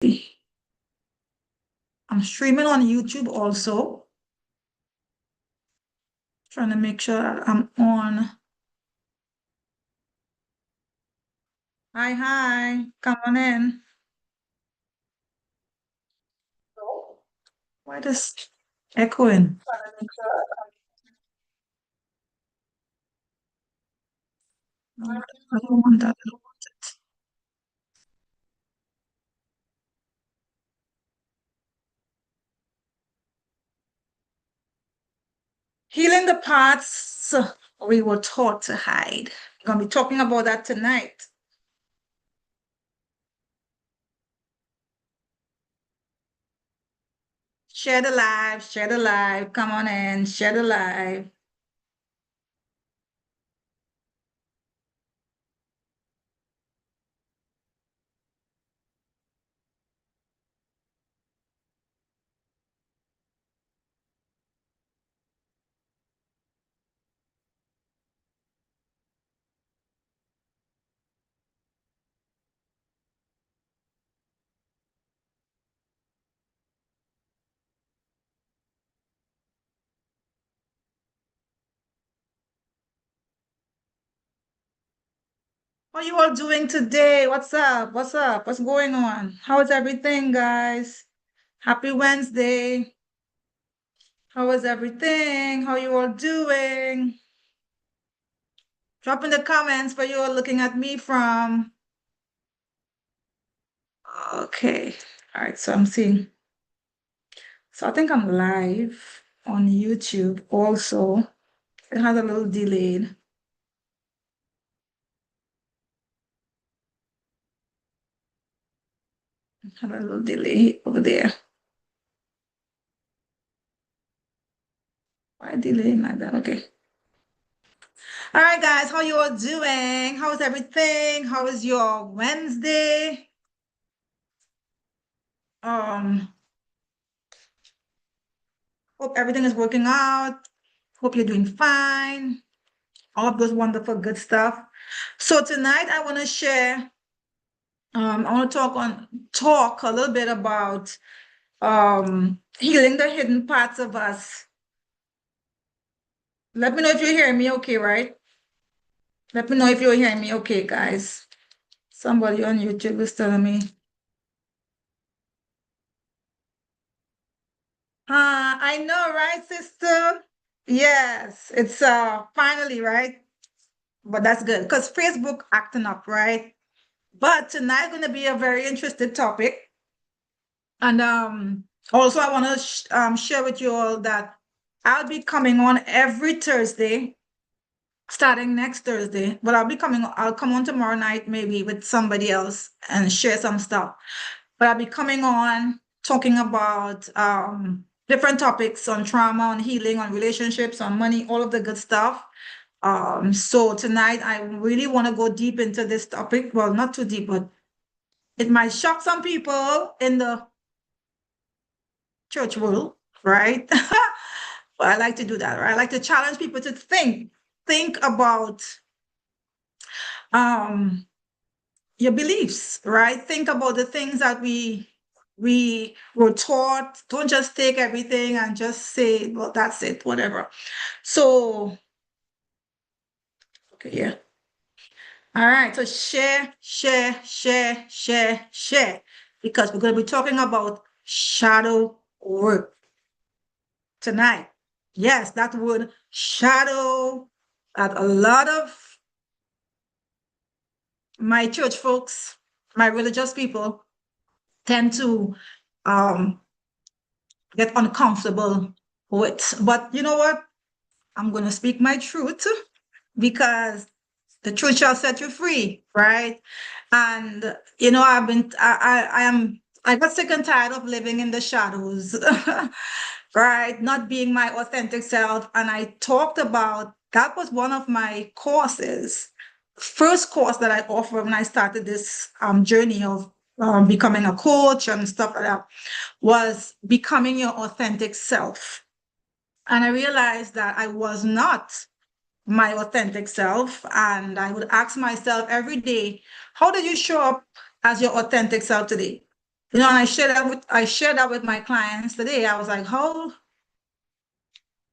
I'm streaming on YouTube also. Trying to make sure that I'm on. Hi, hi. Come on in. Oh, why does echoing? Trying to make sure I don't want that. I don't want it. Healing the parts we were taught to hide. We're going to be talking about that tonight. Share the live, share the live. Come on in, share the live. How you all doing today? What's up? What's up? What's going on? How is everything, guys? Happy Wednesday. How is everything? How you all doing? Drop in the comments where you're looking at me from. Okay. All right. So I'm seeing. So I think I'm live on YouTube also. It has a little delayed. Have a little delay over there. Why delaying like that? Okay. All right, guys. How you all doing? How's everything? How is your Wednesday? Um, Hope everything is working out. Hope you're doing fine. All of those wonderful good stuff. So tonight I want to share, I want to talk a little bit about healing the hidden parts of us. Let me know if you're hearing me okay, right? Let me know if you're hearing me okay, guys. Somebody on YouTube is telling me. I know, right, sister? Yes, it's finally, right? But that's good because Facebook acting up, right? But tonight going to be a very interesting topic. And also I want to share with you all that I'll be coming on every Thursday, starting next Thursday. But I'll come on tomorrow night maybe with somebody else and share some stuff. But I'll be coming on talking about different topics on trauma, on healing, on relationships, on money, all of the good stuff. So tonight I really want to go deep into this topic. Well, not too deep, but it might shock some people in the church world, right? But I like to do that, right? I like to challenge people to think about um your beliefs, right? Think about the things that we were taught. Don't just take everything and just say, well, that's it, whatever. So, okay, yeah. All right, so share, share, share, share, share, because we're going to be talking about shadow work tonight. Yes, that word shadow, that a lot of my church folks, my religious people tend to um, get uncomfortable with. But you know what? I'm going to speak my truth because the truth shall set you free, right? And you know, I got sick and tired of living in the shadows, right? Not being my authentic self. And I talked about that was one of my courses, first course that I offered when I started this journey of becoming a coach and stuff like that, was becoming your authentic self. And I realized that I was not my authentic self. And I would ask myself every day, how did you show up as your authentic self today? You know, and I shared that with my clients today. I was like, how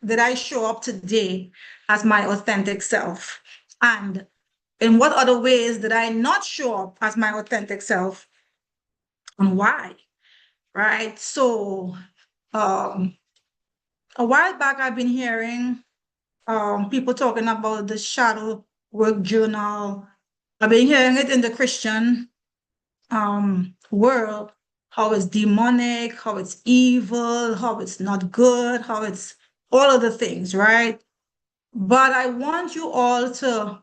did I show up today as my authentic self? And in what other ways did I not show up as my authentic self, and why? Right? So um a while back I've been hearing people talking about the shadow work journal. I've been hearing it in the Christian world, how it's demonic, how it's evil, how it's not good, how it's all of the things, right? But I want you all to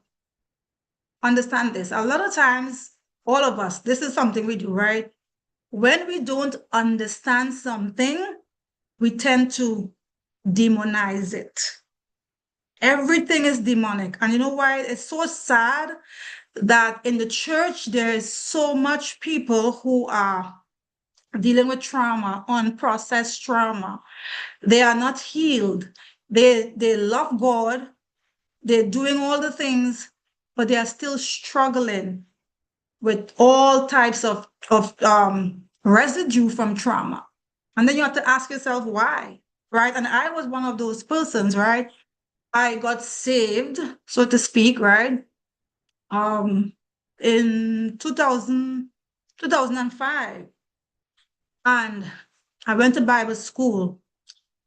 understand this. A lot of times, all of us, this is something we do, right? When we don't understand something, we tend to demonize it. Everything is demonic. And you know why? It's so sad that in the church, there is so much people who are dealing with trauma, unprocessed trauma. They are not healed. They love God. They're doing all the things, but they are still struggling with all types of residue from trauma. And then you have to ask yourself why, right? And I was one of those persons, right? I got saved, so to speak, right? Um, in 2005. And I went to Bible school.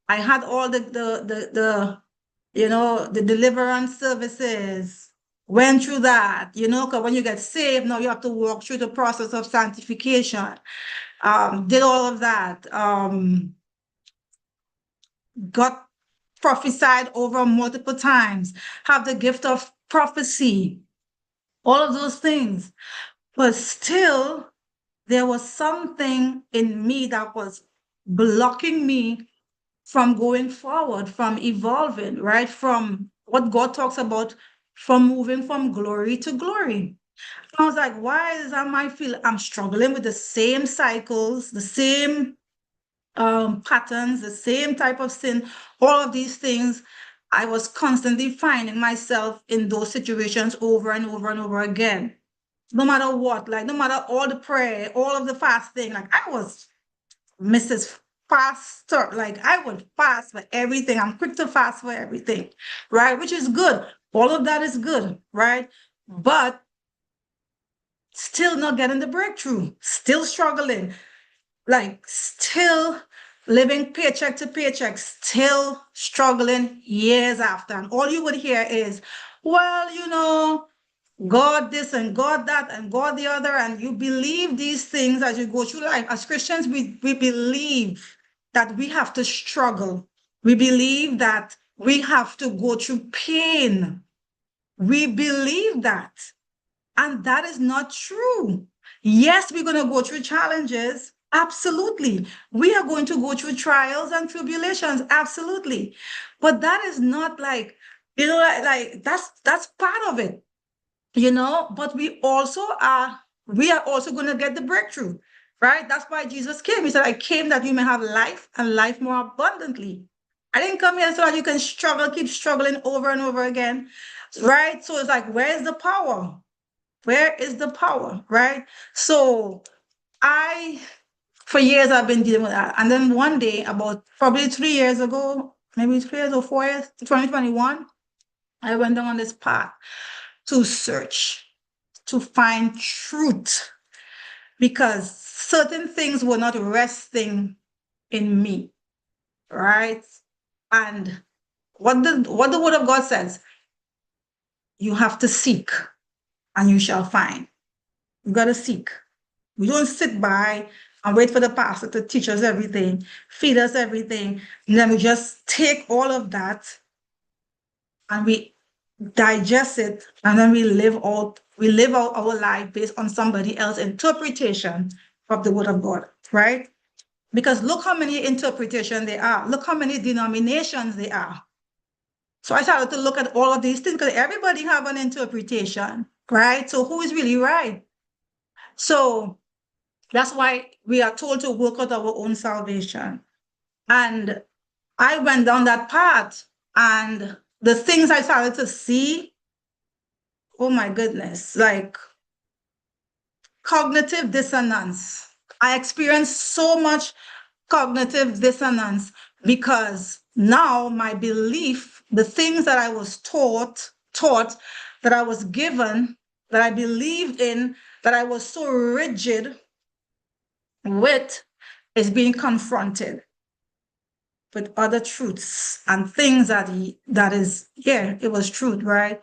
I had all the deliverance services, went through that, because when you get saved, now you have to walk through the process of sanctification. Did all of that. Got prophesied over multiple times, have the gift of prophecy, all of those things. But still, there was something in me that was blocking me from going forward, from evolving, right? From what God talks about, from moving from glory to glory. I was like, why is that my feel? I'm struggling with the same cycles, the same patterns, the same type of sin, all of these things. I was constantly finding myself in those situations over and over and over again. No matter what, like no matter all the prayer, all of the fasting, like I was Mrs. Faster. Like I would fast for everything. I'm quick to fast for everything, right? Which is good. All of that is good, right? But still not getting the breakthrough, still struggling, like still living paycheck to paycheck, still struggling years after. And all you would hear is, well, God this and God that and God the other. And you believe these things as you go through life. As Christians, we believe that we have to struggle. We believe that we have to go through pain. We believe that. And that is not true. Yes, we're going to go through challenges. Absolutely. We are going to go through trials and tribulations. Absolutely. But that is not like, like that's part of it, but we are also going to get the breakthrough, right? That's why Jesus came. He said, I came that you may have life and life more abundantly. I didn't come here so that you can struggle, keep struggling over and over again, right? So it's like, where is the power? Where is the power, right? So for years, I've been dealing with that. And then one day, about probably 3 years ago, maybe 3 years or 4 years, 2021, I went down on this path to search, to find truth, because certain things were not resting in me, right? And what the word of God says, you have to seek and you shall find. You got to seek. We don't sit by and wait for the pastor to teach us everything, feed us everything, and then we just take all of that and we digest it, and then we live out our life based on somebody else's interpretation of the word of God, right? Because look how many interpretations there are. Look how many denominations there are. So I started to look at all of these things because everybody have an interpretation, right? So who is really right? So that's why we are told to work out our own salvation. And I went down that path, and the things I started to see, oh my goodness, like cognitive dissonance. I experienced so much cognitive dissonance because now my belief, the things that I was taught, that I was given, that I believed in, that I was so rigid with, is being confronted with other truths and things that is, yeah, it was truth, right?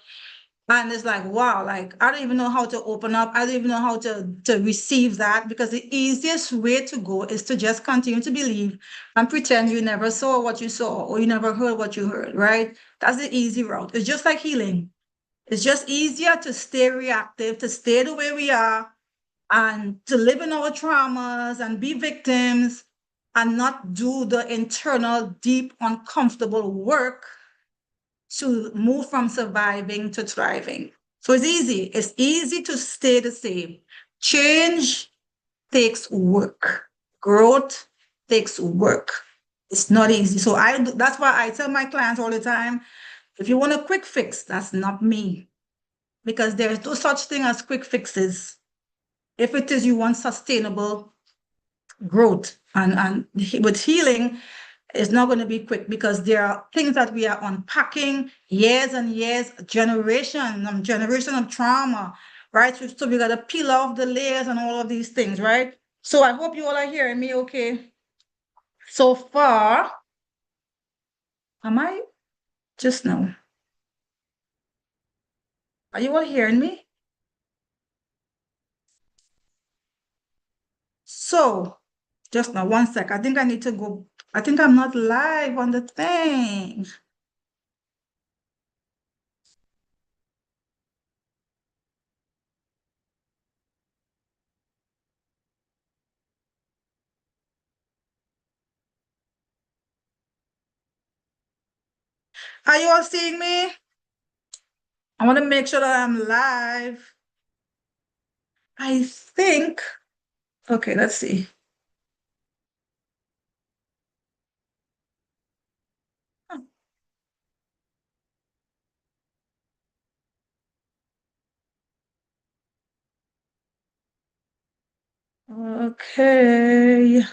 And it's like, wow, like I don't even know how to open up. I don't even know how to receive that, because the easiest way to go is to just continue to believe and pretend you never saw what you saw or you never heard what you heard, right? That's the easy route. It's just like healing. It's just easier to stay reactive, to stay the way we are, and to live in our traumas and be victims and not do the internal, deep, uncomfortable work to move from surviving to thriving. So it's easy. It's easy to stay the same. Change takes work. Growth takes work. It's not easy. So that's why I tell my clients all the time, if you want a quick fix, that's not me. Because there's no such thing as quick fixes. If it is you want sustainable growth and with healing, it's not going to be quick, because there are things that we are unpacking, years and years, generation of trauma, right? So we got to peel off the layers and all of these things, right? So I hope you all are hearing me okay. So far, am I just now? Are you all hearing me? So just now, one sec. I think I need to go. I think I'm not live on the thing. Are you all seeing me? I want to make sure that I'm live. I think, okay, let's see. Okay.